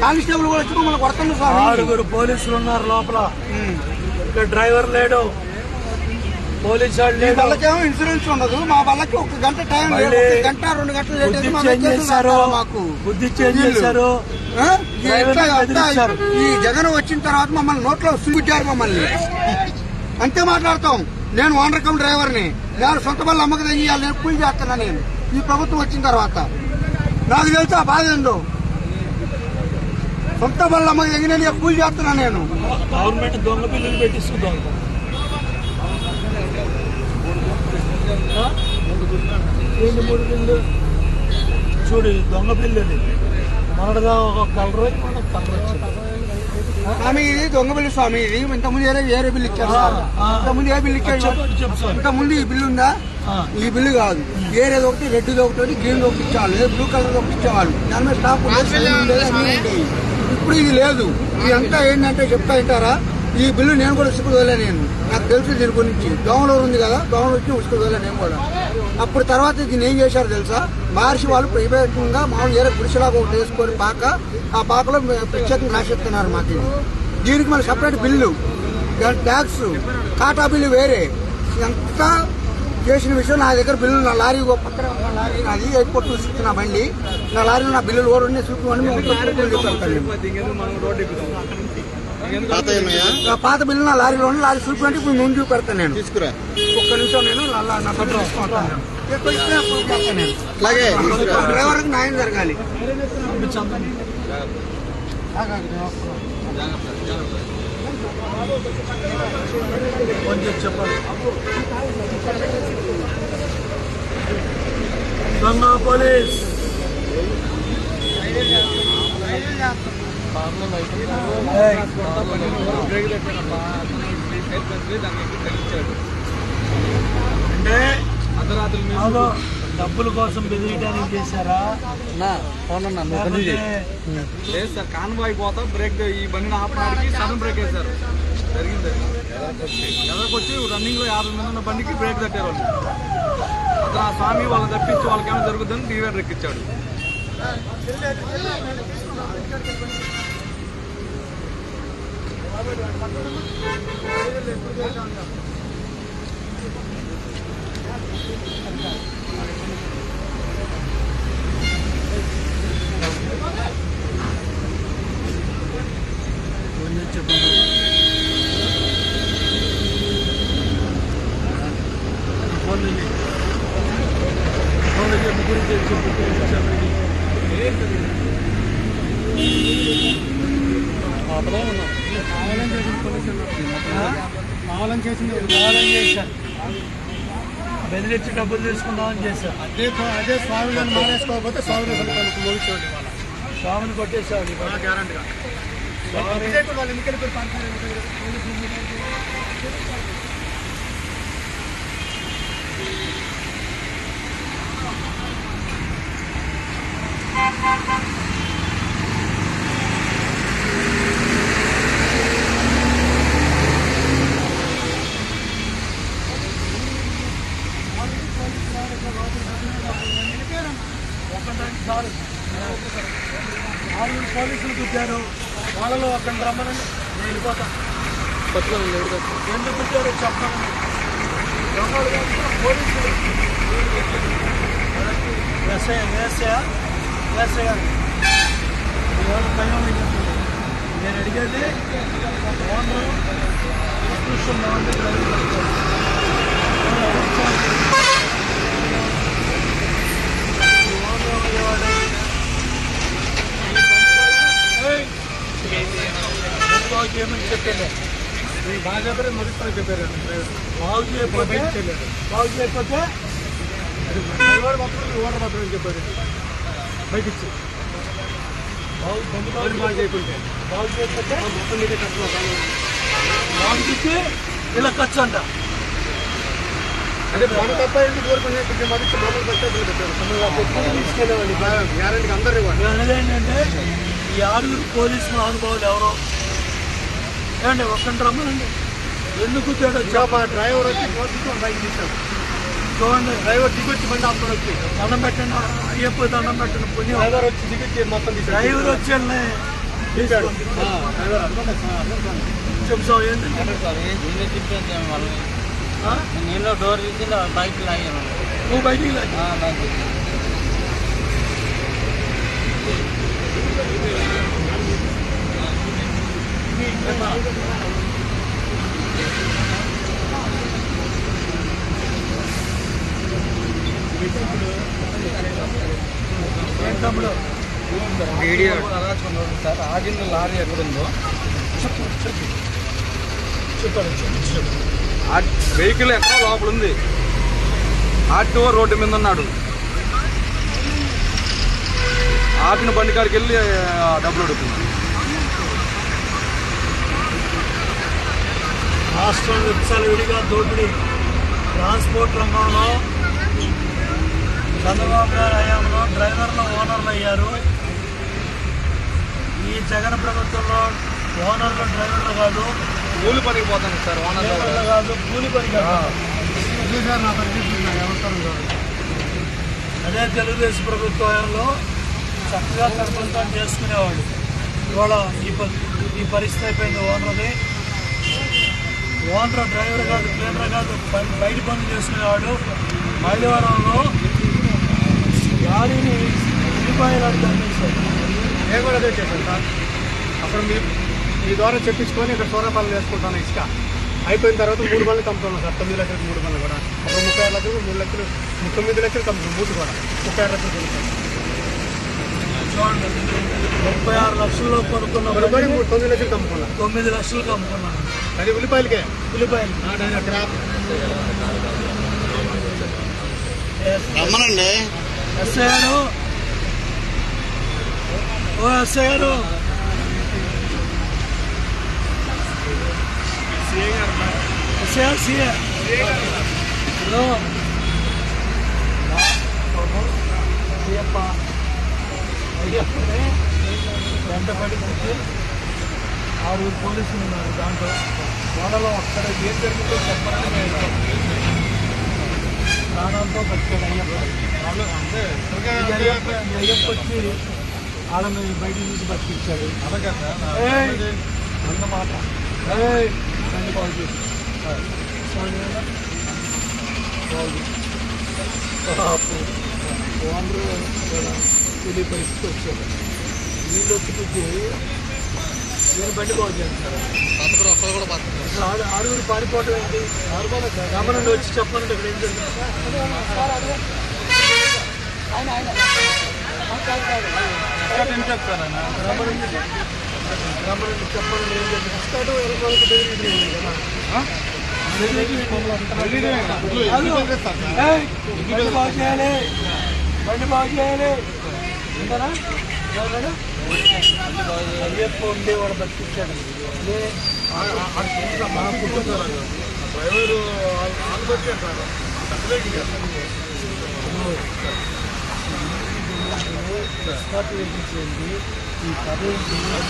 Constable కూడా వచ్చి మమ్మల్ని కొడుతున్నారు స్వామి. 6 పోలీసులు ఉన్నారు లోపల. ఇక్కడ డ్రైవర్ లేడు, పోలీసు వాళ్ళు లేడు. వాళ్ళకేమో ఇన్సూరెన్స్ ఉండదు, మా వాళ్ళకి 1 గంట టైం, 1 గంట 2 గంటలు మాకు బుద్ధి చేంజ్ చేశారు. ఈ జగన్ వచ్చిన తర్వాత మమ్మల్ని నోట్లో చూపించారు మమ్మల్ని. అంతే మాట్లాడతాం. నేను ఓనర్ కమ్ డ్రైవర్ని, నేను సొంత బళ్ళు అమ్మక తెయ్యాలి, నేను కూలి చేస్తున్నా. నేను ఈ ప్రభుత్వం వచ్చిన తర్వాత నాకు తెలుసు ఆ బాధ ఏందో. సొంత బళ్ళు అమ్మక తెగి నేను కూలి చేస్తున్నా. నేను గవర్నమెంట్ దొంగ బిల్లులు పెట్టిస్తుందాం. 3 బిల్లు చూడు, దొంగ బిల్లు. మొదటగా ఒక కలర్, మనకు కలర్ వచ్చింది. స్వామి ఇది దొంగ బిల్లు స్వామి. ఇది ఇంతకుముందు వేరే బిల్లు ఇచ్చారు. ఇంతకుముందు ఏ బిల్లు ఇచ్చారు? ఇంతకుముందు ఈ బిల్లు ఉందా? ఈ బిల్లు కాదు, వేరేది ఒకటి, రెడ్ది ఒకటి, గ్రీన్ ఒకటి ఇచ్చేవాళ్ళు, బ్లూ కలర్ ఒకటి ఇచ్చేవాళ్ళు. దాని మీద స్టాప్ ఉండేది. ఇప్పుడు ఇది లేదు. ఇదంతా ఏంటంటే చెప్తా వింటారా? ఈ బిల్లు నేను కూడా ఉసుకుదోలే. నేను నాకు తెలుసు దీని గురించి. దోమలూరు ఉంది కదా, దోమలు వచ్చి ఉసుకుదోలే నేను కూడా. అప్పుడు తర్వాత దీన్ని ఏం చేశారు తెలుసా? మహర్షి వాళ్ళు ప్రత్యేకంగా మామూలు ఏరే గుడిసెలాగా ఒకటి వేసుకొని ఆ పాకలో ప్రత్యేకంగా రాసిస్తున్నారు మాకు. దీనికి మళ్ళీ సపరేట్ బిల్లు, ట్యాక్స్, కాటా బిల్లు వేరే. ఎంత చేసిన విషయం నా దగ్గర బిల్లు, నా లారీ పక్కన లారీ నాది, ఎయిర్పోర్ట్ చూస్తున్నా బండి, నా లారీలో నా బిల్లులు ఓడి చూసుకుని పాత బిల్లు నా లారీలో లారీ చూపించి ఇప్పుడు ముందు చూపెడతాను. నేను తీసుకురా ఒక్క నిమిషం. నేను డ్రైవర్కి న్యాయం జరగాలి. కొంచెం చెప్పండి. దొంగ పోలీస్ అంటే డబ్బుల కోసం బెదిరియడానికి చేశారా? లేదు సార్, కాన్వాయ్ పోతా బ్రేక్, ఈ బండిని ఆపడానికి సడన్ బ్రేక్ వేశారు. జరిగింది ఎదరికొచ్చి రన్నింగ్ లో 50 మంది ఉన్న బండికి బ్రేక్ తట్టారు వాళ్ళు. అతను ఆ స్వామి వాళ్ళని తప్పించి వాళ్ళకి ఏమైనా జరుగుతుందని డివైడర్ ఎక్కించాడు. బెదిరించి డబ్బులు తీసుకుందామని చేశారు. అదే స్వామిని మానేసుకోకపోతే స్వామిని కొట్టేసేవాడు గ్యారంటీగా. ఆరుగురు పోలీసులు కుట్టారు. వాళ్ళలో అక్కడ రమ్మనండి, నేను వెళ్ళిపోతాను. ఎందుకు కుట్టారో చెప్తాను. పోలీసులు నేను అడిగేది ఓనరు ఏమని చెప్పాను. బాగా చెప్పారు, మొదటి చెప్పారు. బాగు చేయకపోతే ఓనర్ మాత్రం చెప్పారు. బయట ఇచ్చి బాగు చేయకుంటే మొత్తం మీదే ఖర్చు. బాగు ఇచ్చి ఇలా ఖర్చు అంట. అంటే మన తప్ప ఎందుకు కోరుకునే మనిషి మామూలు తీసుకెళ్ళేవాడి గ్యారెంటీకి అందరూ ఇవ్వండి. ఏంటంటే ఈ 6 పోలీసు అనుభవాలు ఎవరో ఏమండి ఒక్కంటే రమ్మనండి. ఎందుకు తేడా? డ్రైవర్ వచ్చి బైక్ తీశాడు. చూడండి, డ్రైవర్ దిగొచ్చి బండి ఆపుకొని వచ్చి దండం పెట్టండి, అయ్యప్ప దండం పెట్టండి. పుణ్యం. డ్రైవర్ వచ్చి దిగొచ్చి మొత్తం డ్రైవర్ వచ్చి చెప్పు స్వామి ఏంటి నేను డోర్ తీసి బైక్ లాగాను. నువ్వు బయటికి లాగి తమ్ముడు వీడియో సార్ ఆగిన లారీ ఎక్కడుందో వెహికల్ ఎక్కడ లోపల ఉంది. ఆర్టీఓ రోడ్డు మీద ఉన్నాడు. ఆపిన బండి కాడికి వెళ్ళి డబ్బులు అడుగుతున్నాడు. రాష్ట్రం విడిగా దోపిడీ ట్రాన్స్పోర్ట్ రంగంలో చంద్రబాబు గారి హయాంలో డ్రైవర్లు ఓనర్లు అయ్యారు. ఈ జగన్ ప్రభుత్వంలో ఓనర్లు డ్రైవర్లు కాదు, కూలి పనికి పోతాను సార్. డ్రైవర్లు కాదు, కూలి పని కాదు. అదే తెలుగుదేశం ప్రభుత్వంలో చక్కగా కర్మంతా చేసుకునేవాడు. ఇవాళ ఈ పరిస్థితి అయిపోయింది ఓనర్ది. ఓనర్ డ్రైవర్ కాదు, క్లీనర్ కాదు, బయట పనులు చేసుకునేవాడు. మైలవరంలో గాడిని ఉల్లిపాయలు అమ్మేశాడు. నేను కూడా అదే చేశాను సార్. అప్పుడు మీ ద్వారా చెప్పించుకొని ఇక్కడ సోరపాలెం వేసుకుంటాను. ఇసుక అయిపోయిన తర్వాత 3 బండ్లు కమ్ముతున్నాం సార్. 9 లక్షలకు 3 బండ్లు కూడా. అప్పుడు 36 లక్షలు 3 లక్షలు 9 లక్షలు కమ్ముతున్నాం. 3 కూడా 36 లక్షలు కొనుక్కోండి. చూడండి, 36 లక్షల్లో కొనుక్కున్న 9 లక్షలు కమ్ముకున్నాం. 9 లక్షలకు అమ్ముకున్నాను. అది ఉల్లిపాయలకే. ఉల్లిపాయలు రమ్మనండి. ఎస్ఐ గారు, ఓ ఎస్ఐ గారు, సిఏ అయ్యప్పనే వెంటబడి 6 పోలీసులు ఉన్నారు. దాంట్లో వాళ్ళలో అక్కడ ఏం జరిగిందో చెప్పాలని ప్రాణాలతో బతికాడు అయ్యప్ప. వాళ్ళు అంటే అయ్యప్ప వచ్చి వాళ్ళని బయటికి తీసి బతికిచ్చాడు. అన్నమాట బండి బాగు చేసి ఓనరు తెలియ పరిస్థితి వచ్చాడు. నీళ్ళు వచ్చి నేను బండి బాగు చేస్తాను. అసలు ఆరుగురు పారిపోవటం ఏంటి? రమణుడు వచ్చి చెప్పాలంటే ఇక్కడ ఏం జరిగింది? రమణుడు చెప్పాలంటే ఏం జరిగింది? ఇస్తాడు బండి బాగు చేయాలి, బండి బాగు చేయాలి అంటారా? అయ్యప్ప ఉండే వాడు బతికిచ్చాడు. ఈ కథ